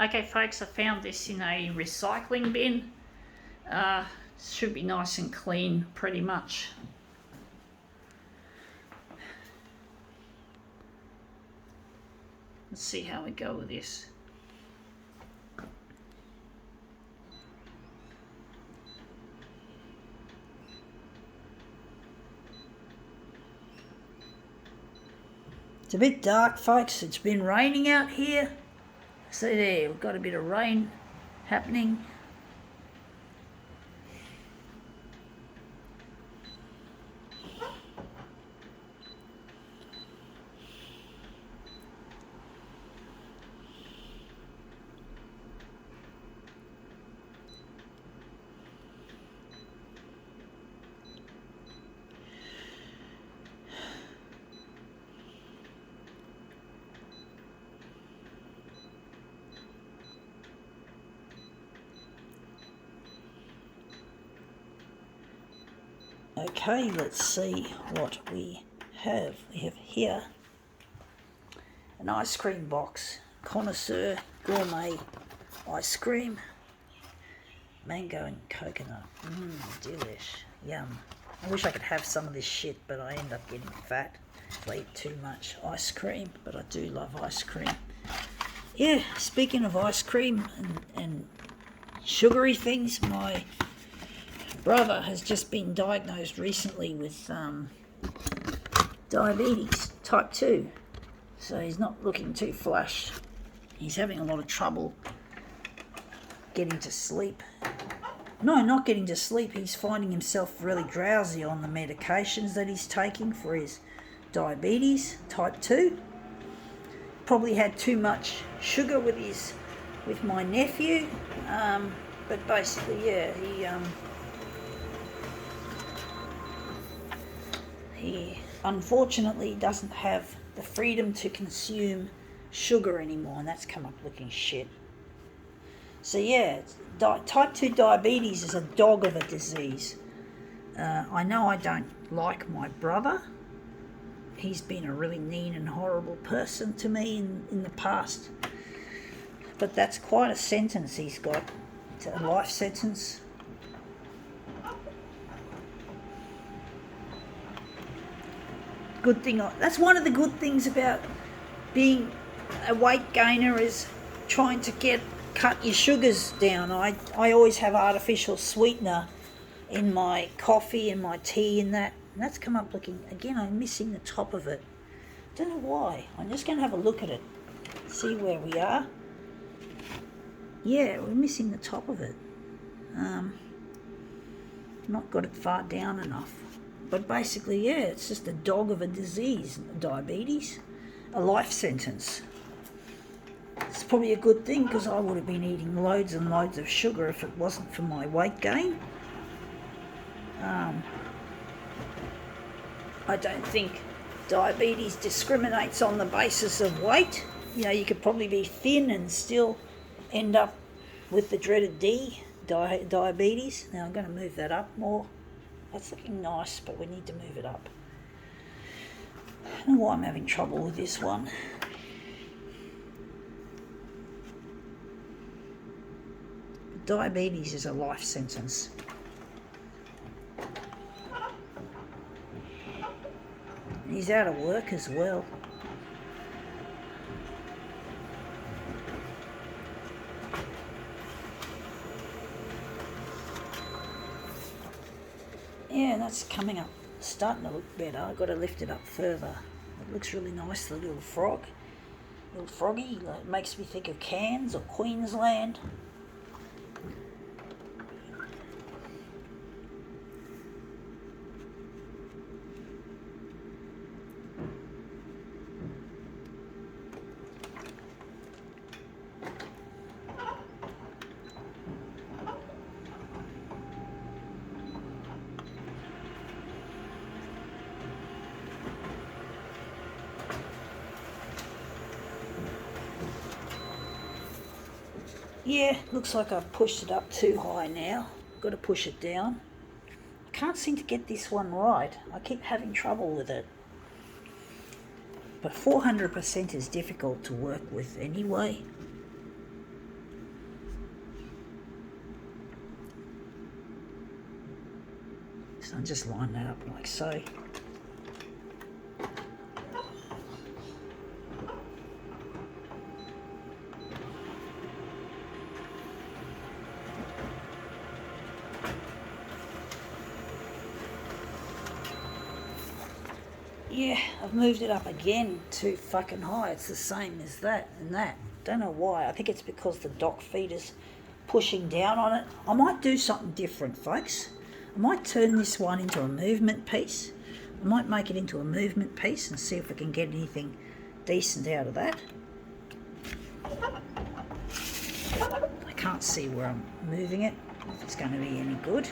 Okay folks, I found this in a recycling bin. Should be nice and clean pretty much. Let's see how we go with this. It's a bit dark folks, it's been raining out here. So there, we've got a bit of rain happening. Okay, let's see what we have. We have here an ice cream box, Connoisseur Gourmet ice cream, mango and coconut. Delish, yum. I wish I could have some of this shit, but I end up getting fat if I eat too much ice cream, but I do love ice cream. Yeah, speaking of ice cream and sugary things, my brother has just been diagnosed recently with diabetes type 2, so he's not looking too flush. He's having a lot of trouble getting to sleep. No, not getting to sleep. He's finding himself really drowsy on the medications that he's taking for his diabetes type 2. Probably had too much sugar with my nephew, but basically, yeah, he unfortunately doesn't have the freedom to consume sugar anymore, and that's come up looking shit. So yeah, type 2 diabetes is a dog of a disease. I know I don't like my brother. He's been a really mean and horrible person to me in the past. But that's quite a sentence he's got. It's a life sentence. Good thing. That's one of the good things about being a weight gainer, is trying to cut your sugars down. I always have artificial sweetener in my coffee and my tea and that. And that's come up looking, again, I'm missing the top of it. Don't know why. I'm just going to have a look at it, see where we are. Yeah, we're missing the top of it. Not got it far down enough. But basically, yeah, it's just a dog of a disease, diabetes, a life sentence. It's probably a good thing, because I would have been eating loads and loads of sugar if it wasn't for my weight gain. I don't think diabetes discriminates on the basis of weight. You know, you could probably be thin and still end up with the dreaded diabetes. Now I'm going to move that up more. That's looking nice, but we need to move it up. I don't know why I'm having trouble with this one. Diabetes is a life sentence. He's out of work as well. Yeah, that's coming up, starting to look better. I've got to lift it up further. It looks really nice, the little froggy. It makes me think of Cairns or Queensland. Yeah, looks like I've pushed it up too high now. Got to push it down. I can't seem to get this one right. I keep having trouble with it. But 400% is difficult to work with anyway. So I'll just line that up like so. Yeah, I've moved it up again too fucking high. It's the same as that and that. Don't know why. I think it's because the dock feeder's pushing down on it. I might do something different, folks. I might turn this one into a movement piece. I might make it into a movement piece and see if we can get anything decent out of that. I can't see where I'm moving it, if it's going to be any good.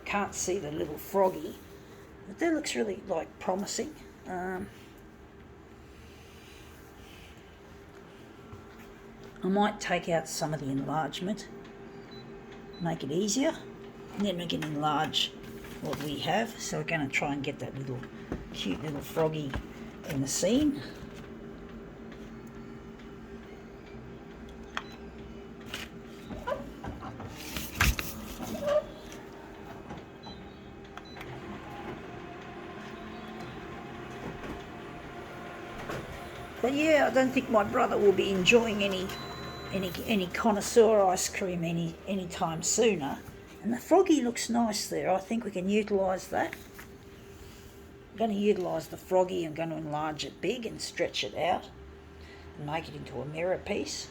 Can't see the little froggy, but that looks really like promising. I might take out some of the enlargement, make it easier, and then we can enlarge what we have. So we're going to try and get that little cute little froggy in the scene. But yeah, I don't think my brother will be enjoying any connoisseur ice cream anytime sooner. And the froggy looks nice there. I think we can utilise that. I'm going to utilise the froggy. I'm going to enlarge it big and stretch it out and make it into a mirror piece.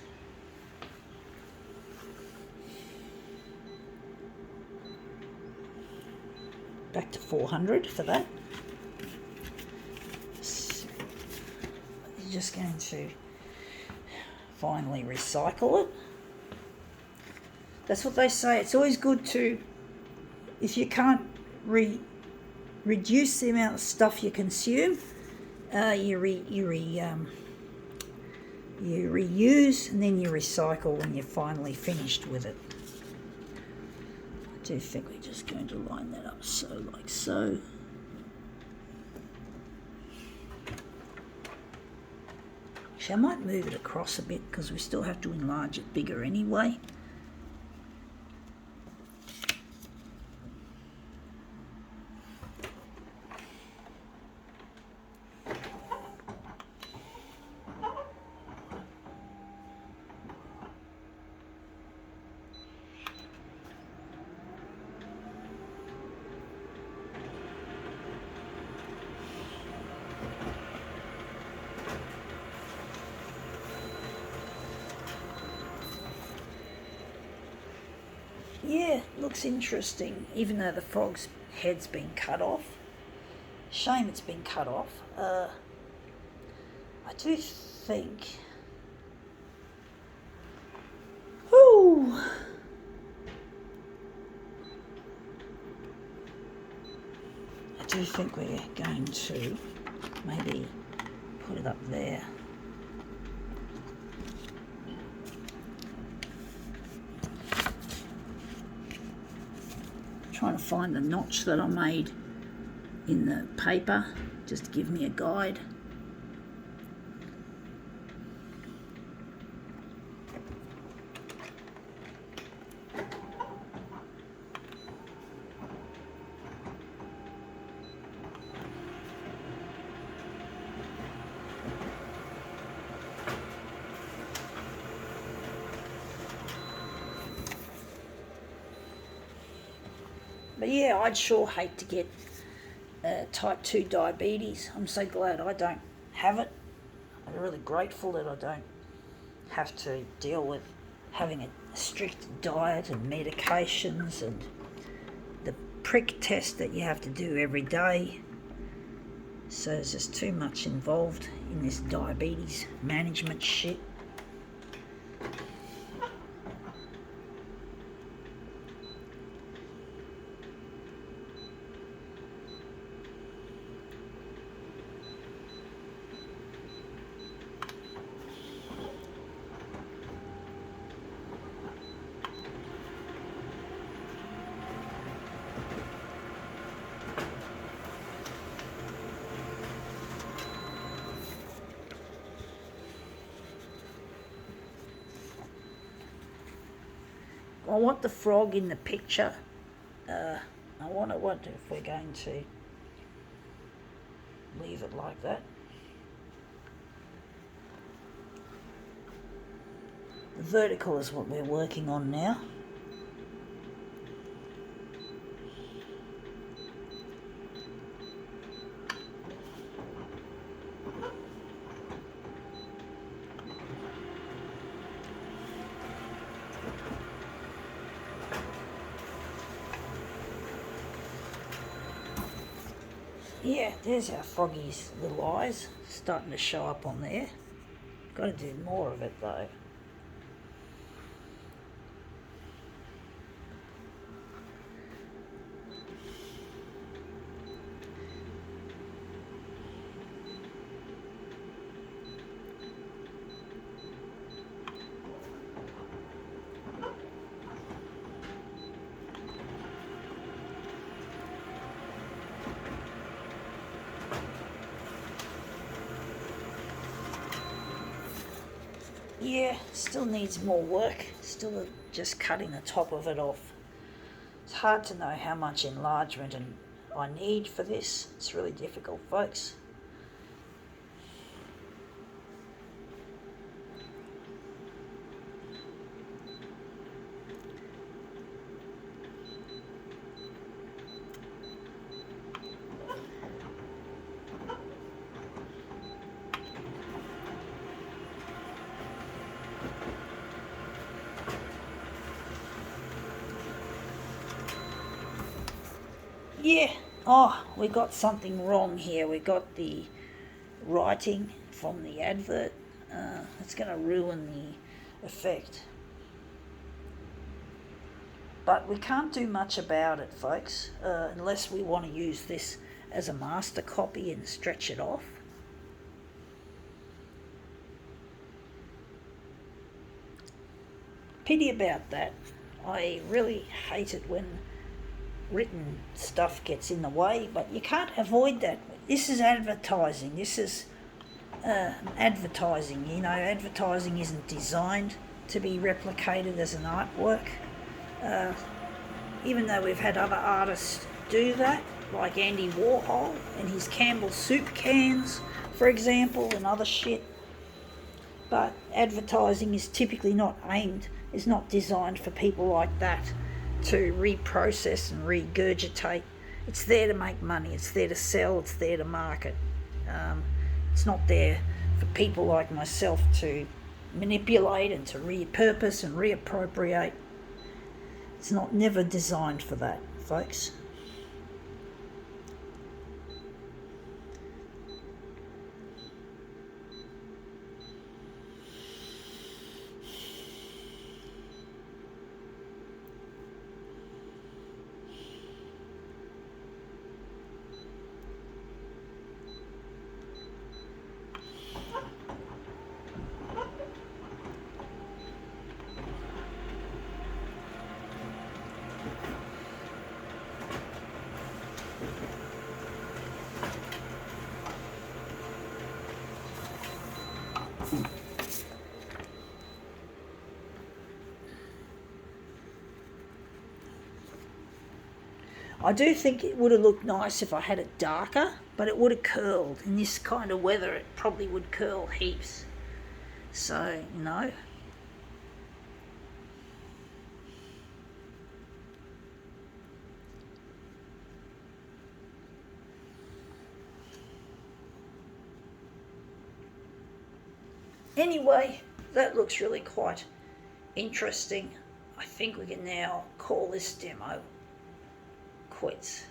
Back to 400 for that. Just going to finally recycle it. That's what they say. It's always good to, if you can't reduce the amount of stuff you consume, you reuse and then you recycle when you're finally finished with it. I do think we're just going to line that up so, like so. I might move it across a bit because we still have to enlarge it bigger anyway. Yeah, looks interesting, even though the frog's head's been cut off. Shame it's been cut off. I do think... Ooh! I do think we're going to maybe put it up there. Trying to find the notch that I made in the paper just to give me a guide. But yeah, I'd sure hate to get type 2 diabetes. I'm so glad I don't have it. I'm really grateful that I don't have to deal with having a strict diet and medications and the prick test that you have to do every day. So there's just too much involved in this diabetes management shit. want the frog in the picture. I wonder if we're going to leave it like that. The vertical is what we're working on now. Yeah, there's our froggy's little eyes starting to show up on there. Got to do more of it though. Yeah, still needs more work. Still just cutting the top of it off. It's hard to know how much enlargement I need for this. It's really difficult, folks. Yeah, oh, we got something wrong here. We got the writing from the advert. It's going to ruin the effect. But we can't do much about it, folks, unless we want to use this as a master copy and stretch it off. Pity about that. I really hate it when written stuff gets in the way, but you can't avoid that. This is advertising. This is advertising. You know, advertising isn't designed to be replicated as an artwork. Even though we've had other artists do that, like Andy Warhol and his Campbell soup cans, for example, and other shit. But advertising is typically is not designed for people like that to reprocess and regurgitate. It's there to make money, it's there to sell, it's there to market. It's not there for people like myself to manipulate and to repurpose and reappropriate. It's never designed for that, folks. I do think it would have looked nice if I had it darker, but it would have curled. In this kind of weather, it probably would curl heaps. So, you know. Anyway, that looks really quite interesting. I think we can now call this demo quits.